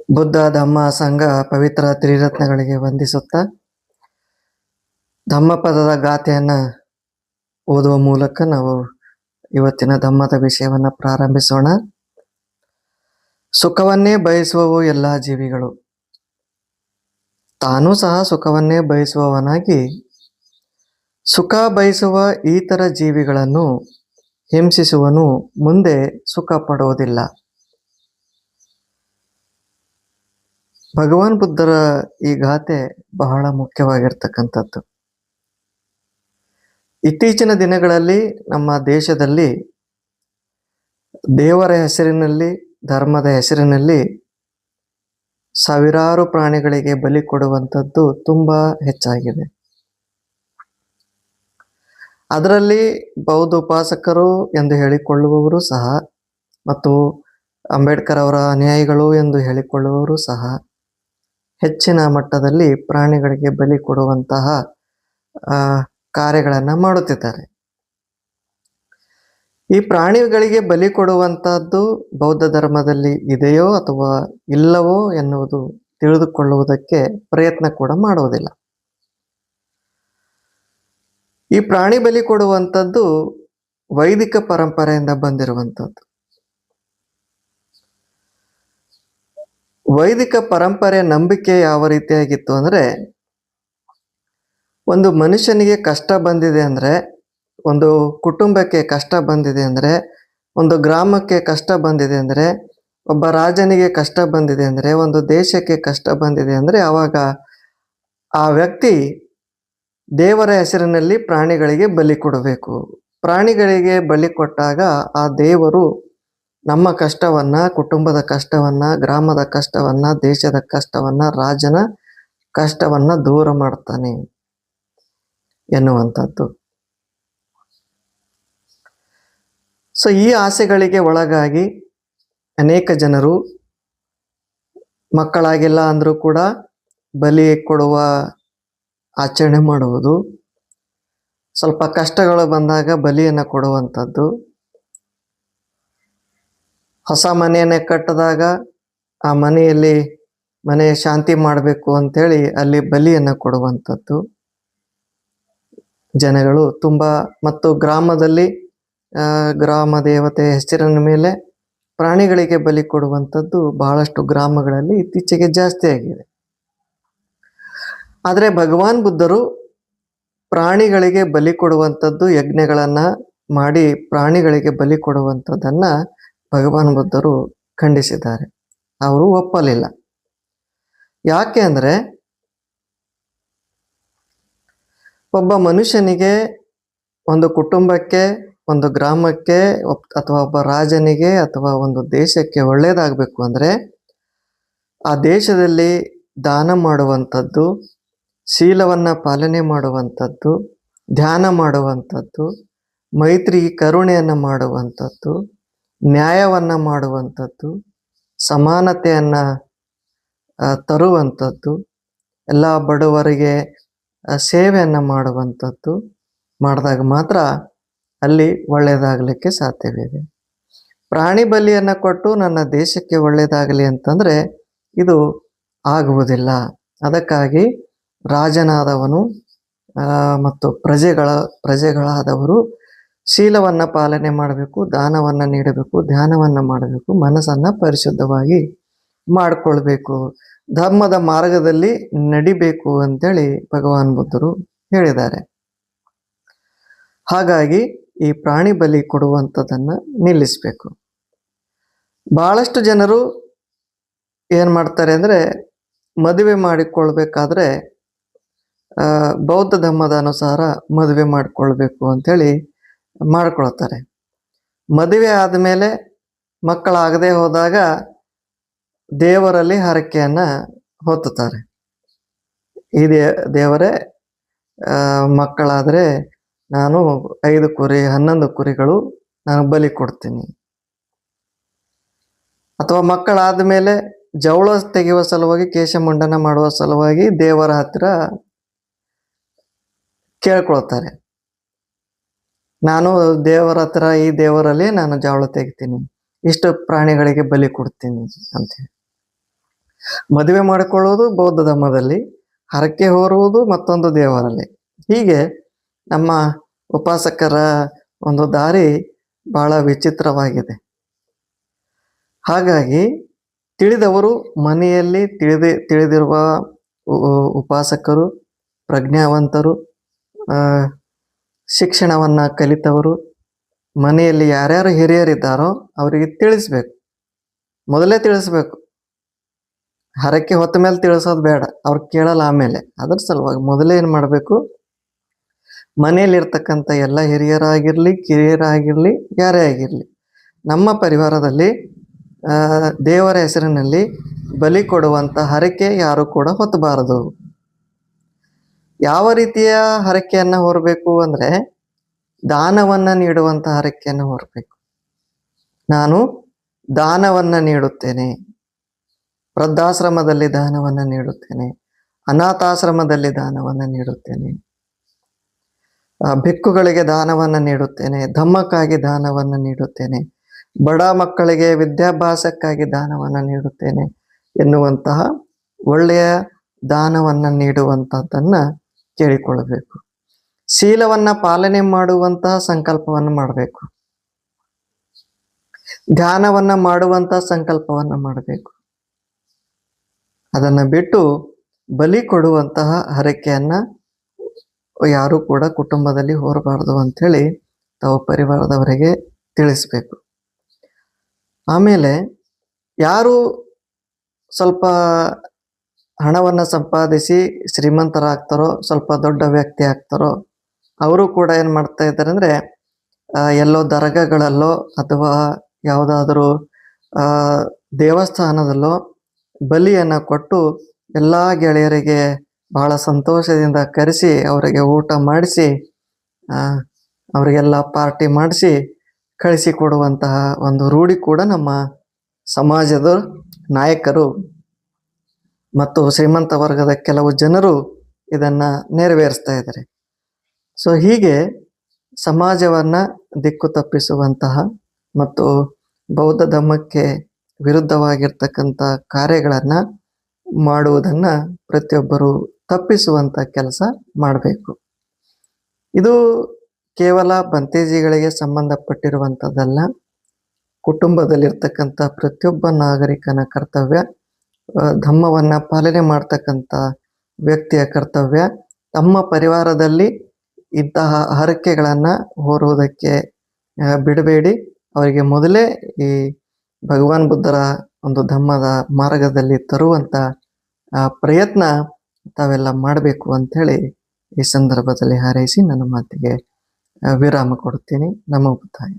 ಬುದ್ಧ ಧಮ್ಮ ಸಂಘ ಪವಿತ್ರ ತ್ರಿರತ್ನಗಳಿಗೆ ವಂದಿಸುತ್ತಾ ಧಮ್ಮಪದದ ಗಾಥೆಯನ್ನು ಓದುವ ಮೂಲಕ ನಾವು ಇವತ್ತಿನ ಧಮ್ಮದ ವಿಷಯವನ್ನು ಪ್ರಾರಂಭಿಸೋಣ. ಸುಖವನ್ನೇ ಬಯಸುವವು ಎಲ್ಲ ಜೀವಿಗಳು. ತಾನೂ ಸಹ ಸುಖವನ್ನೇ ಬಯಸುವವನಾಗಿ ಸುಖ ಬಯಸುವ ಇತರ ಜೀವಿಗಳನ್ನು ಹಿಂಸಿಸುವನು ಮುಂದೆ ಸುಖ ಪಡುವುದಿಲ್ಲ. ಭಗವಾನ್ ಬುದ್ಧರ ಈ ಗಾಥೆ ಬಹಳ ಮುಖ್ಯವಾಗಿರ್ತಕ್ಕಂಥದ್ದು. ಇತ್ತೀಚಿನ ದಿನಗಳಲ್ಲಿ ನಮ್ಮ ದೇಶದಲ್ಲಿ ದೇವರ ಹೆಸರಿನಲ್ಲಿ, ಧರ್ಮದ ಹೆಸರಿನಲ್ಲಿ ಸಾವಿರಾರು ಪ್ರಾಣಿಗಳಿಗೆ ಬಲಿ ಕೊಡುವಂಥದ್ದು ತುಂಬಾ ಹೆಚ್ಚಾಗಿದೆ. ಅದರಲ್ಲಿ ಬೌದ್ಧ ಉಪಾಸಕರು ಎಂದು ಹೇಳಿಕೊಳ್ಳುವವರು ಸಹ ಮತ್ತು ಅಂಬೇಡ್ಕರ್ ಅವರ ಅನುಯಾಯಿಗಳು ಎಂದು ಹೇಳಿಕೊಳ್ಳುವವರು ಸಹ ಹೆಚ್ಚಿನ ಮಟ್ಟದಲ್ಲಿ ಪ್ರಾಣಿಗಳಿಗೆ ಬಲಿ ಕೊಡುವಂತಹ ಕಾರ್ಯಗಳನ್ನು ಮಾಡುತ್ತಿದ್ದಾರೆ. ಈ ಪ್ರಾಣಿಗಳಿಗೆ ಬಲಿ ಕೊಡುವಂತಹದ್ದು ಬೌದ್ಧ ಧರ್ಮದಲ್ಲಿ ಇದೆಯೋ ಅಥವಾ ಇಲ್ಲವೋ ಎನ್ನುವುದು ತಿಳಿದುಕೊಳ್ಳುವುದಕ್ಕೆ ಪ್ರಯತ್ನ ಕೂಡ ಮಾಡುವುದಿಲ್ಲ. ಈ ಪ್ರಾಣಿ ಬಲಿ ಕೊಡುವಂಥದ್ದು ವೈದಿಕ ಪರಂಪರೆಯಿಂದ ಬಂದಿರುವಂಥದ್ದು. ವೈದಿಕ ಪರಂಪರೆ ನಂಬಿಕೆ ಯಾವ ರೀತಿಯಾಗಿತ್ತು ಅಂದರೆ, ಒಂದು ಮನುಷ್ಯನಿಗೆ ಕಷ್ಟ ಬಂದಿದೆ ಅಂದರೆ, ಒಂದು ಕುಟುಂಬಕ್ಕೆ ಕಷ್ಟ ಬಂದಿದೆ ಅಂದರೆ, ಒಂದು ಗ್ರಾಮಕ್ಕೆ ಕಷ್ಟ ಬಂದಿದೆ ಅಂದರೆ, ಒಬ್ಬ ರಾಜನಿಗೆ ಕಷ್ಟ ಬಂದಿದೆ ಅಂದರೆ, ಒಂದು ದೇಶಕ್ಕೆ ಕಷ್ಟ ಬಂದಿದೆ ಅಂದರೆ, ಆವಾಗ ಆ ವ್ಯಕ್ತಿ ದೇವರ ಹೆಸರಿನಲ್ಲಿ ಪ್ರಾಣಿಗಳಿಗೆ ಬಲಿ ಕೊಡಬೇಕು. ಪ್ರಾಣಿಗಳಿಗೆ ಬಲಿ ಕೊಟ್ಟಾಗ ಆ ದೇವರು ನಮ್ಮ ಕಷ್ಟವನ್ನ, ಕುಟುಂಬದ ಕಷ್ಟವನ್ನ, ಗ್ರಾಮದ ಕಷ್ಟವನ್ನ, ದೇಶದ ಕಷ್ಟವನ್ನ, ರಾಜನ ಕಷ್ಟವನ್ನ ದೂರ ಮಾಡ್ತಾನೆ ಎನ್ನುವಂಥದ್ದು. ಸೊ ಈ ಆಸೆಗಳಿಗೆ ಒಳಗಾಗಿ ಅನೇಕ ಜನರು ಮಕ್ಕಳಾಗಿಲ್ಲ ಅಂದರೂ ಕೂಡ ಬಲಿ ಕೊಡುವ ಆಚರಣೆ ಮಾಡುವುದು, ಸ್ವಲ್ಪ ಕಷ್ಟಗಳು ಬಂದಾಗ ಬಲಿಯನ್ನು ಕೊಡುವಂಥದ್ದು, ಹೊಸ ಮನೆಯನ್ನೇ ಕಟ್ಟಿದಾಗ ಆ ಮನೆ ಶಾಂತಿ ಮಾಡಬೇಕು ಅಂತೇಳಿ ಅಲ್ಲಿ ಬಲಿಯನ್ನು ಕೊಡುವಂಥದ್ದು ಜನಗಳು ತುಂಬಾ. ಮತ್ತು ಗ್ರಾಮದಲ್ಲಿ ಗ್ರಾಮ ದೇವತೆ ಹೆಸರಿನ ಮೇಲೆ ಪ್ರಾಣಿಗಳಿಗೆ ಬಲಿ ಕೊಡುವಂಥದ್ದು ಬಹಳಷ್ಟು ಗ್ರಾಮಗಳಲ್ಲಿ ಇತ್ತೀಚೆಗೆ ಜಾಸ್ತಿ ಆಗಿದೆ. ಆದರೆ ಭಗವಾನ್ ಬುದ್ಧರು ಪ್ರಾಣಿಗಳಿಗೆ ಬಲಿ ಕೊಡುವಂಥದ್ದು, ಯಜ್ಞಗಳನ್ನ ಮಾಡಿ ಪ್ರಾಣಿಗಳಿಗೆ ಬಲಿ ಕೊಡುವಂಥದ್ದನ್ನ ಭಗವಾನ್ ಬುದ್ಧರು ಖಂಡಿಸಿದ್ದಾರೆ. ಅವರು ಒಪ್ಪಲಿಲ್ಲ. ಯಾಕೆ ಅಂದರೆ, ಒಬ್ಬ ಮನುಷ್ಯನಿಗೆ, ಒಂದು ಕುಟುಂಬಕ್ಕೆ, ಒಂದು ಗ್ರಾಮಕ್ಕೆ ಅಥವಾ ಒಬ್ಬ ರಾಜನಿಗೆ ಅಥವಾ ಒಂದು ದೇಶಕ್ಕೆ ಒಳ್ಳೆಯದಾಗಬೇಕು ಅಂದರೆ ಆ ದೇಶದಲ್ಲಿ ದಾನ ಮಾಡುವಂಥದ್ದು, ಶೀಲವನ್ನ ಪಾಲನೆ ಮಾಡುವಂಥದ್ದು, ಧ್ಯಾನ ಮಾಡುವಂಥದ್ದು, ಮೈತ್ರಿ ಕರುಣೆಯನ್ನು ಮಾಡುವಂಥದ್ದು, ನ್ಯಾಯವನ್ನ ಮಾಡುವಂಥದ್ದು, ಸಮಾನತೆಯನ್ನ ತರುವಂಥದ್ದು, ಎಲ್ಲ ಬಡವರಿಗೆ ಸೇವೆಯನ್ನು ಮಾಡುವಂಥದ್ದು ಮಾಡಿದಾಗ ಮಾತ್ರ ಅಲ್ಲಿ ಒಳ್ಳೆಯದಾಗಲಿಕ್ಕೆ ಸಾಧ್ಯವಿದೆ. ಪ್ರಾಣಿ ಬಲಿಯನ್ನು ಕೊಟ್ಟು ನನ್ನ ದೇಶಕ್ಕೆ ಒಳ್ಳೆಯದಾಗಲಿ ಅಂತಂದರೆ ಇದು ಆಗುವುದಿಲ್ಲ. ಅದಕ್ಕಾಗಿ ರಾಜನಾದವನು ಮತ್ತು ಪ್ರಜೆಗಳಾದವರು ಶೀಲವನ್ನ ಪಾಲನೆ ಮಾಡಬೇಕು, ದಾನವನ್ನ ನೀಡಬೇಕು, ಧ್ಯಾನವನ್ನ ಮಾಡಬೇಕು, ಮನಸ್ಸನ್ನ ಪರಿಶುದ್ಧವಾಗಿ ಮಾಡಿಕೊಳ್ಬೇಕು, ಧರ್ಮದ ಮಾರ್ಗದಲ್ಲಿ ನಡಿಬೇಕು ಅಂತೇಳಿ ಭಗವಾನ್ ಬುದ್ಧರು ಹೇಳಿದ್ದಾರೆ. ಹಾಗಾಗಿ ಈ ಪ್ರಾಣಿ ಬಲಿ ಕೊಡುವಂಥದ್ದನ್ನ ನಿಲ್ಲಿಸಬೇಕು. ಬಹಳಷ್ಟು ಜನರು ಏನ್ ಮಾಡ್ತಾರೆ ಅಂದ್ರೆ, ಮದುವೆ ಮಾಡಿಕೊಳ್ಬೇಕಾದ್ರೆ ಬೌದ್ಧ ಧರ್ಮದ ಅನುಸಾರ ಮದುವೆ ಮಾಡಿಕೊಳ್ಬೇಕು ಅಂತೇಳಿ ಮಾಡ್ಕೊಳ್ತಾರೆ. ಮದುವೆ ಆದಮೇಲೆ ಮಕ್ಕಳಾಗದೆ ಹೋದಾಗ ದೇವರಲ್ಲಿ ಹರಕೆಯನ್ನ ಹೊತ್ತುತ್ತಾರೆ. ಈ ದೇವರೇ, ಮಕ್ಕಳಾದರೆ ನಾನು 5 ಕುರಿ 11 ಕುರಿಗಳು ನಾನು ಬಲಿ ಕೊಡ್ತೀನಿ. ಅಥವಾ ಮಕ್ಕಳಾದ ಮೇಲೆ ಜವಳ ತೆಗೆಯುವ ಸಲುವಾಗಿ, ಕೇಶಮುಂಡನ ಮಾಡುವ ಸಲುವಾಗಿ ದೇವರ ಹತ್ತಿರ ಕೇಳ್ಕೊಳ್ತಾರೆ, ನಾನು ದೇವರ ಹತ್ರ ಈ ದೇವರಲ್ಲಿ ನಾನು ಜವಳ ತೆಗಿತೀನಿ, ಇಷ್ಟು ಪ್ರಾಣಿಗಳಿಗೆ ಬಲಿ ಕೊಡ್ತೀನಿ ಅಂತ. ಮದುವೆ ಮಾಡಿಕೊಳ್ಳುವುದು ಬೌದ್ಧ ಧರ್ಮದಲ್ಲಿ, ಹರಕೆ ಹೊರುವುದು ಮತ್ತೊಂದು ದೇವರಲ್ಲಿ. ಹೀಗೆ ನಮ್ಮ ಉಪಾಸಕರ ಒಂದು ದಾರಿ ಬಹಳ ವಿಚಿತ್ರವಾಗಿದೆ. ಹಾಗಾಗಿ ತಿಳಿದವರು ಮನೆಯಲ್ಲಿ ತಿಳಿದಿರುವ ಉಪಾಸಕರು, ಪ್ರಜ್ಞಾವಂತರು, ಶಿಕ್ಷಣವನ್ನ ಕಲಿತವರು, ಮನೆಯಲ್ಲಿ ಯಾರ್ಯಾರು ಹಿರಿಯರಿದ್ದಾರೋ ಅವರಿಗೆ ತಿಳಿಸ್ಬೇಕು, ಮೊದಲೇ ತಿಳಿಸ್ಬೇಕು. ಹರಕೆ ಹೊತ್ತ ಮೇಲೆ ತಿಳಿಸೋದು ಬೇಡ, ಅವ್ರು ಕೇಳಲ್ಲ ಆಮೇಲೆ. ಅದ್ರ ಸಲುವಾಗಿ ಮೊದಲೇ ಏನು ಮಾಡಬೇಕು, ಮನೆಯಲ್ಲಿರ್ತಕ್ಕಂಥ ಎಲ್ಲ ಹಿರಿಯರಾಗಿರ್ಲಿ, ಕಿರಿಯರಾಗಿರ್ಲಿ, ಯಾರೇ ಆಗಿರಲಿ, ನಮ್ಮ ಪರಿವಾರದಲ್ಲಿ ದೇವರ ಹೆಸರಿನಲ್ಲಿ ಬಲಿ ಕೊಡುವಂಥ ಹರಕೆ ಯಾರು ಕೂಡ ಹೊತ್ತಬಾರದು. ಯಾವ ರೀತಿಯ ಹರಕೆಯನ್ನು ಹೊರಬೇಕು ಅಂದರೆ ದಾನವನ್ನ ನೀಡುವಂಥ ಹರಕೆಯನ್ನು ಹೊರಬೇಕು. ನಾನು ದಾನವನ್ನ ನೀಡುತ್ತೇನೆ, ವೃದ್ಧಾಶ್ರಮದಲ್ಲಿ ದಾನವನ್ನ ನೀಡುತ್ತೇನೆ, ಅನಾಥಾಶ್ರಮದಲ್ಲಿ ದಾನವನ್ನ ನೀಡುತ್ತೇನೆ, ಭಿಕ್ಕುಗಳಿಗೆ ದಾನವನ್ನ ನೀಡುತ್ತೇನೆ, ಧಮ್ಮಕ್ಕಾಗಿ ದಾನವನ್ನ ನೀಡುತ್ತೇನೆ, ಬಡ ಮಕ್ಕಳಿಗೆ ವಿದ್ಯಾಭ್ಯಾಸಕ್ಕಾಗಿ ದಾನವನ್ನ ನೀಡುತ್ತೇನೆ ಎನ್ನುವಂತಹ ಒಳ್ಳೆಯ ದಾನವನ್ನ ನೀಡುವಂತಹದ್ದನ್ನ ಕೇಳಿಕೊಳ್ಳಬೇಕು. ಶೀಲವನ್ನ ಪಾಲನೆ ಮಾಡುವಂತಹ ಸಂಕಲ್ಪವನ್ನು ಮಾಡಬೇಕು. ಧ್ಯಾನವನ್ನ ಮಾಡುವಂತಹ ಸಂಕಲ್ಪವನ್ನ ಮಾಡಬೇಕು. ಅದನ್ನ ಬಿಟ್ಟು ಬಲಿ ಕೊಡುವಂತಹ ಹರಕೆಯನ್ನ ಯಾರು ಕೂಡ ಕುಟುಂಬದಲ್ಲಿ ಹೊರಬಾರದು ಅಂಥೇಳಿ ತಾವು ಪರಿವಾರದವರಿಗೆ ತಿಳಿಸ್ಬೇಕು. ಆಮೇಲೆ ಯಾರು ಸ್ವಲ್ಪ ಹಣವನ್ನು ಸಂಪಾದಿಸಿ ಶ್ರೀಮಂತರಾಗ್ತಾರೋ, ಸ್ವಲ್ಪ ದೊಡ್ಡ ವ್ಯಕ್ತಿ ಆಗ್ತಾರೋ, ಅವರು ಕೂಡ ಏನು ಮಾಡ್ತಾ ಇದ್ದಾರೆ ಅಂದರೆ ಎಲ್ಲೋ ದರ್ಗಾಗಳಲ್ಲೋ ಅಥವಾ ಯಾವುದಾದ್ರೂ ದೇವಸ್ಥಾನದಲ್ಲೋ ಬಲಿಯನ್ನು ಕೊಟ್ಟು ಎಲ್ಲ ಗೆಳೆಯರಿಗೆ ಬಹಳ ಸಂತೋಷದಿಂದ ಕರೆಸಿ ಅವರಿಗೆ ಊಟ ಮಾಡಿಸಿ ಅವರಿಗೆಲ್ಲ ಪಾರ್ಟಿ ಮಾಡಿಸಿ ಕಳಿಸಿಕೊಡುವಂತಹ ಒಂದು ರೂಢಿ ಕೂಡ ನಮ್ಮ ಸಮಾಜದ ನಾಯಕರು ಮತ್ತು ಶ್ರೀಮಂತ ವರ್ಗದ ಕೆಲವು ಜನರು ಇದನ್ನ ನೆರವೇರಿಸ್ತಾ ಇದ್ದಾರೆ. ಸೊ ಹೀಗೆ ಸಮಾಜವನ್ನ ದಿಕ್ಕು ತಪ್ಪಿಸುವಂತಹ ಮತ್ತು ಬೌದ್ಧ ಧರ್ಮಕ್ಕೆ ವಿರುದ್ಧವಾಗಿರ್ತಕ್ಕಂಥ ಕಾರ್ಯಗಳನ್ನ ಮಾಡುವುದನ್ನ ಪ್ರತಿಯೊಬ್ಬರು ತಪ್ಪಿಸುವಂತ ಕೆಲಸ ಮಾಡಬೇಕು. ಇದು ಕೇವಲ ಬಂತೇಜಿಗಳಿಗೆ ಸಂಬಂಧಪಟ್ಟಿರುವಂಥದ್ದಲ್ಲ, ಕುಟುಂಬದಲ್ಲಿರ್ತಕ್ಕಂಥ ಪ್ರತಿಯೊಬ್ಬ ನಾಗರಿಕನ ಕರ್ತವ್ಯ, ಧಮ್ಮವನ್ನ ಪಾಲನೆ ಮಾಡ್ತಕ್ಕಂಥ ವ್ಯಕ್ತಿಯ ಕರ್ತವ್ಯ. ತಮ್ಮ ಪರಿವಾರದಲ್ಲಿ ಇಂತಹ ಹರಕೆಗಳನ್ನ ಹೊರುವುದಕ್ಕೆ ಬಿಡಬೇಡಿ. ಅವರಿಗೆ ಮೊದಲೇ ಈ ಭಗವಾನ್ ಬುದ್ಧರ ಒಂದು ಧಮ್ಮದ ಮಾರ್ಗದಲ್ಲಿ ತರುವಂತ ಪ್ರಯತ್ನ ತಾವೆಲ್ಲ ಮಾಡಬೇಕು ಅಂಥೇಳಿ ಈ ಸಂದರ್ಭದಲ್ಲಿ ಹಾರೈಸಿ ನನ್ನ ಮಾತಿಗೆ ವಿರಾಮ ಕೊಡುತ್ತೀನಿ. ನಮೋ ಬುದ್ಧಾಯ.